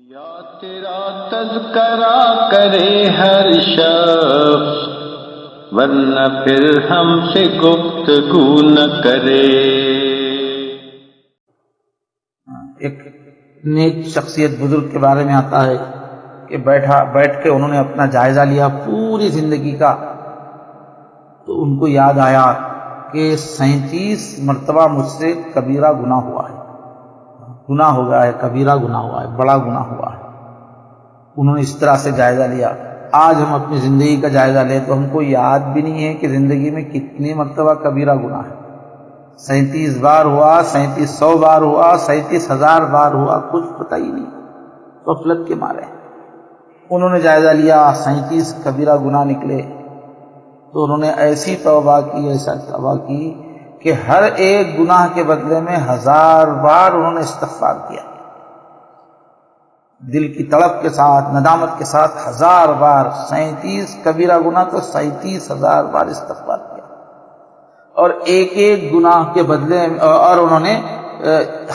یا تیرا تذکرہ کرے ہر شخص، ورنہ پھر ہم سے گفتگو نہ کرے۔ ایک نیک شخصیت بزرگ کے بارے میں آتا ہے کہ بیٹھ کے انہوں نے اپنا جائزہ لیا پوری زندگی کا، تو ان کو یاد آیا کہ 37 مرتبہ مجھ سے کبیرہ گناہ ہوا ہے، گناہ ہو گیا ہے، کبیرہ گناہ ہوا ہے، بڑا گناہ ہوا ہے۔ انہوں نے اس طرح سے جائزہ لیا۔ آج ہم اپنی زندگی کا جائزہ لیں تو ہم کو یاد بھی نہیں ہے کہ زندگی میں کتنی مرتبہ کبیرہ گناہ ہے۔ 37 بار ہوا، 3700 بار ہوا، 37,000 بار ہوا، کچھ پتہ ہی نہیں، غفلت کے مارے۔ انہوں نے جائزہ لیا، 37 کبیرہ گناہ نکلے، تو انہوں نے ایسی توبہ کی، ایسا توبہ کی کہ ہر ایک گناہ کے بدلے میں 1000 بار انہوں نے استغفار کیا، دل کی تڑپ کے ساتھ، ندامت کے ساتھ 1000 بار، 37 کبیرہ گناہ تو 37,000 بار استغفار کیا، اور ایک ایک گناہ کے بدلے اور انہوں نے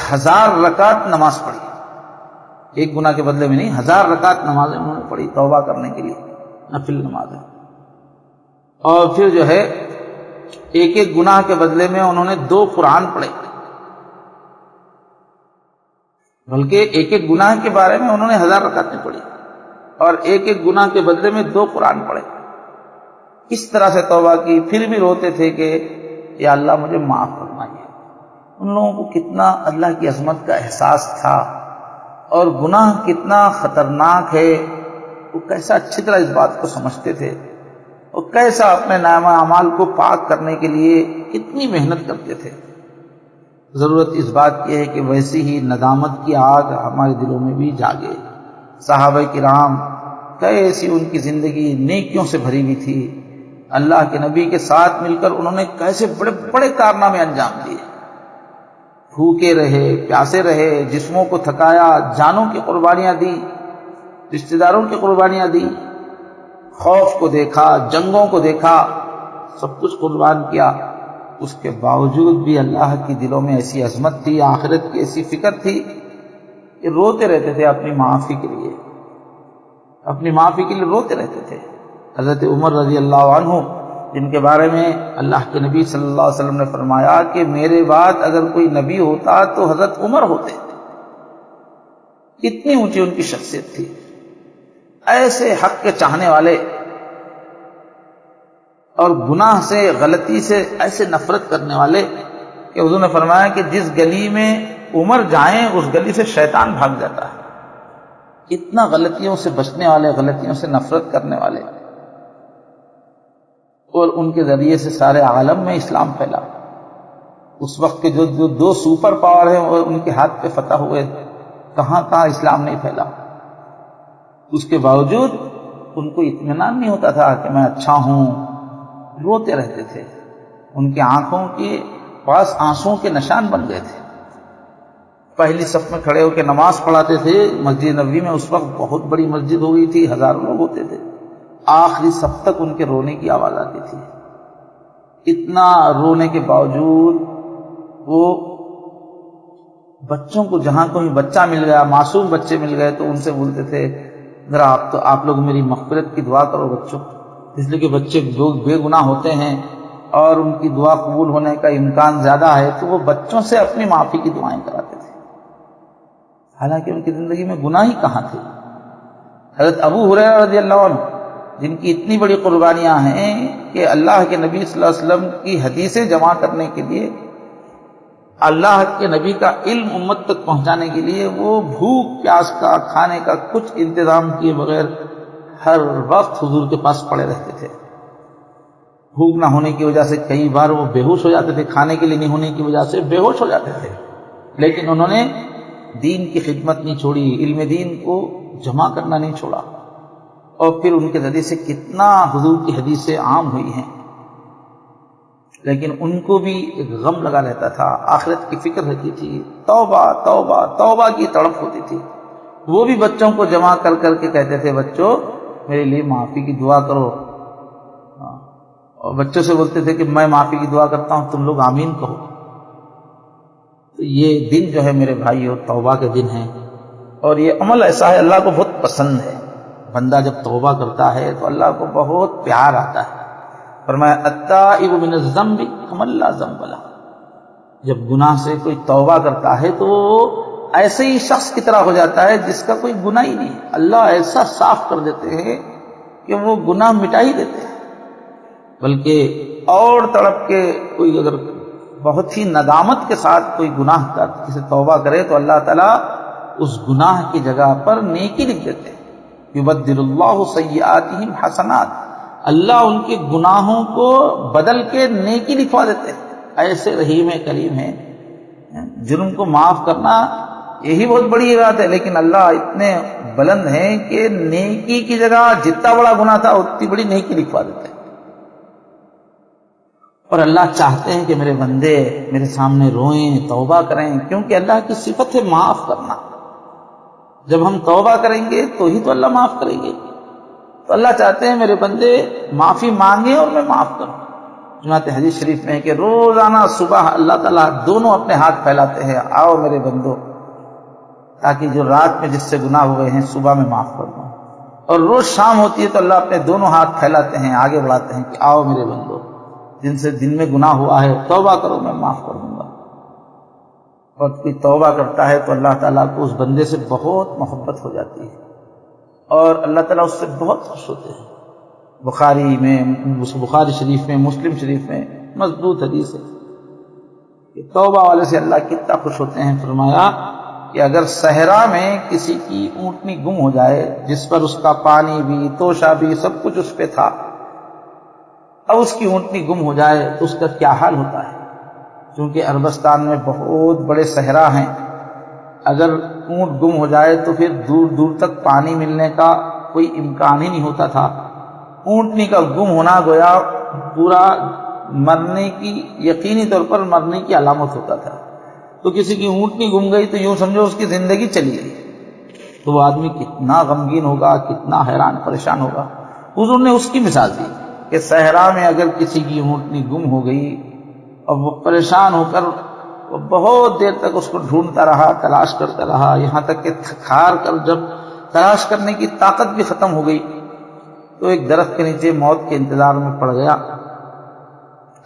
1000 رکعت نماز پڑھی، ایک گناہ کے بدلے میں نہیں، 1000 رکعت نمازیں انہوں نے پڑھی توبہ کرنے کے لیے، نفل نمازیں۔ اور پھر جو ہے ایک ایک گناہ کے بدلے میں انہوں نے 2 قرآن پڑھے، بلکہ ایک ایک گناہ کے بارے میں انہوں نے 1000 رکعتیں پڑھی، اور ایک ایک گناہ کے بدلے میں 2 قرآن پڑھے۔ اس طرح سے توبہ کی، پھر بھی روتے تھے کہ یا اللہ مجھے معاف فرمائیے۔ ان لوگوں کو کتنا اللہ کی عظمت کا احساس تھا، اور گناہ کتنا خطرناک ہے، وہ کیسا اچھی طرح اس بات کو سمجھتے تھے، اور کیسا اپنے نامہ اعمال کو پاک کرنے کے لیے کتنی محنت کرتے تھے۔ ضرورت اس بات کی ہے کہ ویسی ہی ندامت کی آگ ہمارے دلوں میں بھی جاگے۔ صحابہ کرام کیسی ان کی زندگی نیکیوں سے بھری ہوئی تھی، اللہ کے نبی کے ساتھ مل کر انہوں نے کیسے بڑے بڑے کارنامے انجام دیے، بھوکے رہے، پیاسے رہے، جسموں کو تھکایا، جانوں کی قربانیاں دی، رشتہ داروں کی قربانیاں دی، خوف کو دیکھا، جنگوں کو دیکھا، سب کچھ قربان کیا۔ اس کے باوجود بھی اللہ کی دلوں میں ایسی عظمت تھی، آخرت کی ایسی فکر تھی کہ روتے رہتے تھے اپنی معافی کے لیے، اپنی معافی کے لیے روتے رہتے تھے۔ حضرت عمر رضی اللہ عنہ، جن کے بارے میں اللہ کے نبی صلی اللہ علیہ وسلم نے فرمایا کہ میرے بعد اگر کوئی نبی ہوتا تو حضرت عمر ہوتے، کتنی اونچی ان کی شخصیت تھی، ایسے حق کے چاہنے والے، اور گناہ سے، غلطی سے ایسے نفرت کرنے والے کہ حضور نے فرمایا کہ جس گلی میں عمر جائیں اس گلی سے شیطان بھاگ جاتا ہے۔ اتنا غلطیوں سے بچنے والے، غلطیوں سے نفرت کرنے والے، اور ان کے ذریعے سے سارے عالم میں اسلام پھیلا۔ اس وقت کے جو 2 سپر پاور ہیں وہ ان کے ہاتھ پہ فتح ہوئے، کہاں اسلام نہیں پھیلا۔ اس کے باوجود ان کو اطمینان نہیں ہوتا تھا کہ میں اچھا ہوں، روتے رہتے تھے، ان کی آنکھوں کے پاس آنسوں کے نشان بن گئے تھے۔ پہلی صف میں کھڑے ہو کے نماز پڑھاتے تھے مسجد نبوی میں، اس وقت بہت بڑی مسجد ہو گئی تھی، ہزاروں لوگ ہوتے تھے، آخری صف تک ان کے رونے کی آواز آتی تھی۔ اتنا رونے کے باوجود وہ بچوں کو، جہاں کوئی بچہ مل گیا، معصوم بچے مل گئے، تو ان سے بولتے تھے ذرا آپ لوگ میری مغفرت کی دعا کرو بچوں، اس لیے کہ بچے بے گناہ ہوتے ہیں اور ان کی دعا قبول ہونے کا امکان زیادہ ہے، تو وہ بچوں سے اپنی معافی کی دعائیں کراتے تھے، حالانکہ ان کی زندگی میں گناہ ہی کہاں تھے۔ حضرت ابو ہریرہ رضی اللہ عنہ، جن کی اتنی بڑی قربانیاں ہیں کہ اللہ کے نبی صلی اللہ علیہ وسلم کی حدیثیں جمع کرنے کے لیے، اللہ کے نبی کا علم امت تک پہنچانے کے لیے وہ بھوک پیاس کا، کھانے کا کچھ انتظام کیے بغیر ہر وقت حضور کے پاس پڑے رہتے تھے۔ بھوک نہ ہونے کی وجہ سے کئی بار وہ بے ہوش ہو جاتے تھے، کھانے کے لیے نہیں ہونے کی وجہ سے بے ہوش ہو جاتے تھے، لیکن انہوں نے دین کی خدمت نہیں چھوڑی، علم دین کو جمع کرنا نہیں چھوڑا، اور پھر ان کے ذریعے سے کتنا حضور کی حدیثیں عام ہوئی ہیں۔ لیکن ان کو بھی ایک غم لگا رہتا تھا، آخرت کی فکر رہتی تھی، توبہ توبہ توبہ کی تڑپ ہوتی تھی۔ وہ بھی بچوں کو جمع کر کے کہتے تھے بچوں میرے لیے معافی کی دعا کرو، اور بچوں سے بولتے تھے کہ میں معافی کی دعا کرتا ہوں، تم لوگ آمین کہو۔ تو یہ دن جو ہے میرے بھائیو توبہ کے دن ہیں، اور یہ عمل ایسا ہے اللہ کو بہت پسند ہے. بندہ جب توبہ کرتا ہے تو اللہ کو بہت پیار آتا ہے. فرمایا التائب من الذنب کمن لا ذنب لہ. جب گناہ سے کوئی توبہ کرتا ہے تو ایسے ہی شخص کی طرح ہو جاتا ہے جس کا کوئی گناہ ہی نہیں. اللہ ایسا صاف کر دیتے ہیں کہ وہ گناہ مٹا ہی دیتے ہیں. بلکہ اور تڑپ کے کوئی اگر بہت ہی ندامت کے ساتھ کوئی گناہ کا کسی توبہ کرے تو اللہ تعالیٰ اس گناہ کی جگہ پر نیکی لکھ دیتے ہیں. یبدل اللہ سیئاتہم حسنات. اللہ ان کے گناہوں کو بدل کے نیکی لکھوا دیتے ہیں. ایسے رحیم کریم ہیں. جرم کو معاف کرنا یہی بہت بڑی بات ہے، لیکن اللہ اتنے بلند ہیں کہ نیکی کی جگہ جتنا بڑا گناہ تھا اتنی بڑی نیکی لکھوا دیتے ہیں. اور اللہ چاہتے ہیں کہ میرے بندے میرے سامنے روئیں، توبہ کریں، کیونکہ اللہ کی صفت ہے معاف کرنا. جب ہم توبہ کریں گے تو ہی تو اللہ معاف کریں گے. تو اللہ چاہتے ہیں میرے بندے معافی مانگیں اور میں معاف کروں. چنانچہ حدیث شریف میں ہے کہ روزانہ صبح اللہ تعالیٰ دونوں اپنے ہاتھ پھیلاتے ہیں، آؤ میرے بندو، تاکہ جو رات میں جس سے گناہ ہوئے ہیں صبح میں معاف کر دوں. اور روز شام ہوتی ہے تو اللہ اپنے دونوں ہاتھ پھیلاتے ہیں، آگے بڑھاتے ہیں کہ آؤ میرے بندو، جن سے دن میں گناہ ہوا ہے توبہ کرو، میں معاف کر دوں گا. اور کوئی توبہ کرتا ہے تو اللہ تعالیٰ کو اس بندے سے بہت محبت ہو جاتی ہے اور اللہ تعالیٰ اس سے بہت خوش ہوتے ہیں. بخاری شریف میں، مسلم شریف میں مضبوط حدیث ہے کہ توبہ والے سے اللہ کتنا خوش ہوتے ہیں. فرمایا کہ اگر صحرا میں کسی کی اونٹنی گم ہو جائے جس پر اس کا پانی بھی، توشہ بھی، سب کچھ اس پہ تھا، اب اس کی اونٹنی گم ہو جائے تو اس کا کیا حال ہوتا ہے. کیونکہ عربستان میں بہت بڑے صحرا ہیں، اگر اونٹ گم ہو جائے تو پھر دور دور تک پانی ملنے کا کوئی امکان ہی نہیں ہوتا تھا. اونٹنی کا گم ہونا گویا پورا مرنے کی، یقینی طور پر مرنے کی علامت ہوتا تھا. تو کسی کی اونٹنی گم گئی تو یوں سمجھو اس کی زندگی چلی گئی. تو وہ آدمی کتنا غمگین ہوگا، کتنا حیران پریشان ہوگا. حضور نے اس کی مثال دی کہ صحرا میں اگر کسی کی اونٹنی گم ہو گئی اور وہ پریشان ہو کر وہ بہت دیر تک اس کو ڈھونڈتا رہا، تلاش کرتا رہا، یہاں تک کہ تھکار کر جب تلاش کرنے کی طاقت بھی ختم ہو گئی تو ایک درخت کے نیچے موت کے انتظار میں پڑ گیا.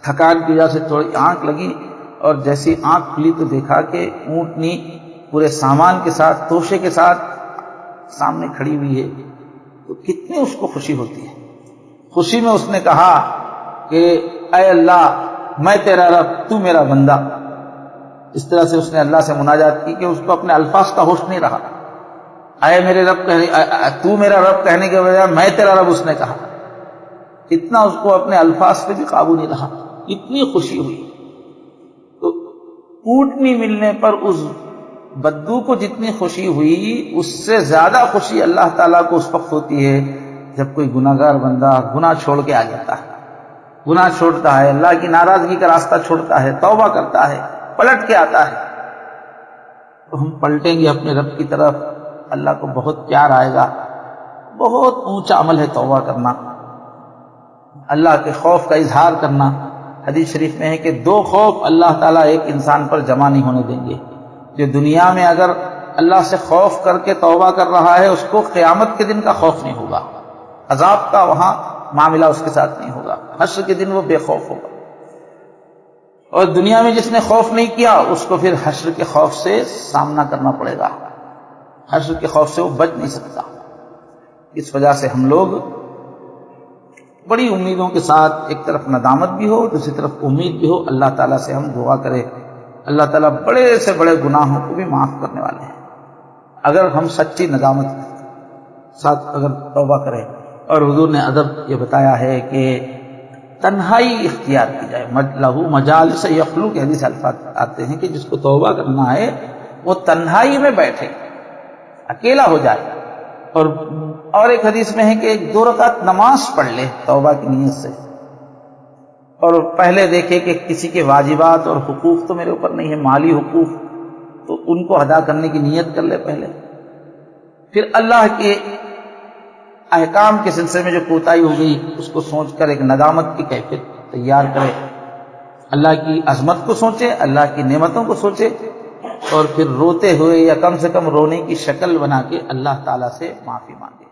تھکان کی وجہ سے تھوڑی آنکھ لگی اور جیسی آنکھ کھلی تو دیکھا کہ اونٹنی پورے سامان کے ساتھ، توشے کے ساتھ سامنے کھڑی ہوئی ہے. تو کتنی اس کو خوشی ہوتی ہے. خوشی میں اس نے کہا کہ اے اللہ میں تیرا رب، تو میرا بندہ. اس طرح سے اس نے اللہ سے مناجات کی کہ اس کو اپنے الفاظ کا ہوش نہیں رہا. اے میرے رب تو میرا رب کہنے کے بجائے میں تیرا رب اس نے کہا. اتنا اس کو اپنے الفاظ پہ بھی قابو نہیں رہا، اتنی خوشی ہوئی. تو اونٹنی ملنے پر اس بدو کو جتنی خوشی ہوئی اس سے زیادہ خوشی اللہ تعالیٰ کو اس وقت ہوتی ہے جب کوئی گناہگار بندہ گناہ چھوڑ کے آ جاتا ہے، گناہ چھوڑتا ہے، اللہ کی ناراضگی کا راستہ چھوڑتا ہے، توبہ کرتا ہے، پلٹ کے آتا ہے. تو ہم پلٹیں گے اپنے رب کی طرف، اللہ کو بہت پیار آئے گا. بہت اونچا عمل ہے توبہ کرنا، اللہ کے خوف کا اظہار کرنا. حدیث شریف میں ہے کہ 2 خوف اللہ تعالیٰ ایک انسان پر جمع نہیں ہونے دیں گے. جو دنیا میں اگر اللہ سے خوف کر کے توبہ کر رہا ہے اس کو قیامت کے دن کا خوف نہیں ہوگا، عذاب کا وہاں معاملہ اس کے ساتھ نہیں ہوگا. حشر کے دن وہ بے خوف ہوگا. اور دنیا میں جس نے خوف نہیں کیا اس کو پھر حشر کے خوف سے سامنا کرنا پڑے گا. حشر کے خوف سے وہ بچ نہیں سکتا. اس وجہ سے ہم لوگ بڑی امیدوں کے ساتھ، ایک طرف ندامت بھی ہو، دوسری طرف امید بھی ہو، اللہ تعالیٰ سے ہم دعا کریں. اللہ تعالیٰ بڑے سے بڑے گناہوں کو بھی معاف کرنے والے ہیں اگر ہم سچی ندامت کے ساتھ اگر توبہ کریں. اور حضور نے ادب یہ بتایا ہے کہ تنہائی اختیار کی جائے. لہو مجالس یخلو کے حدیث الفاظ آتے ہیں کہ جس کو توبہ کرنا ہے وہ تنہائی میں بیٹھے، اکیلا ہو جائے. اور ایک حدیث میں ہے کہ 2 رکعت نماز پڑھ لے توبہ کی نیت سے، اور پہلے دیکھے کہ کسی کے واجبات اور حقوق تو میرے اوپر نہیں ہے، مالی حقوق، تو ان کو ادا کرنے کی نیت کر لے پہلے. پھر اللہ کے احکام کے سلسلے میں جو کوتاہی ہو گئی اس کو سوچ کر ایک ندامت کی کیفیت تیار کرے. اللہ کی عظمت کو سوچے، اللہ کی نعمتوں کو سوچے، اور پھر روتے ہوئے یا کم سے کم رونے کی شکل بنا کے اللہ تعالیٰ سے معافی مانگے.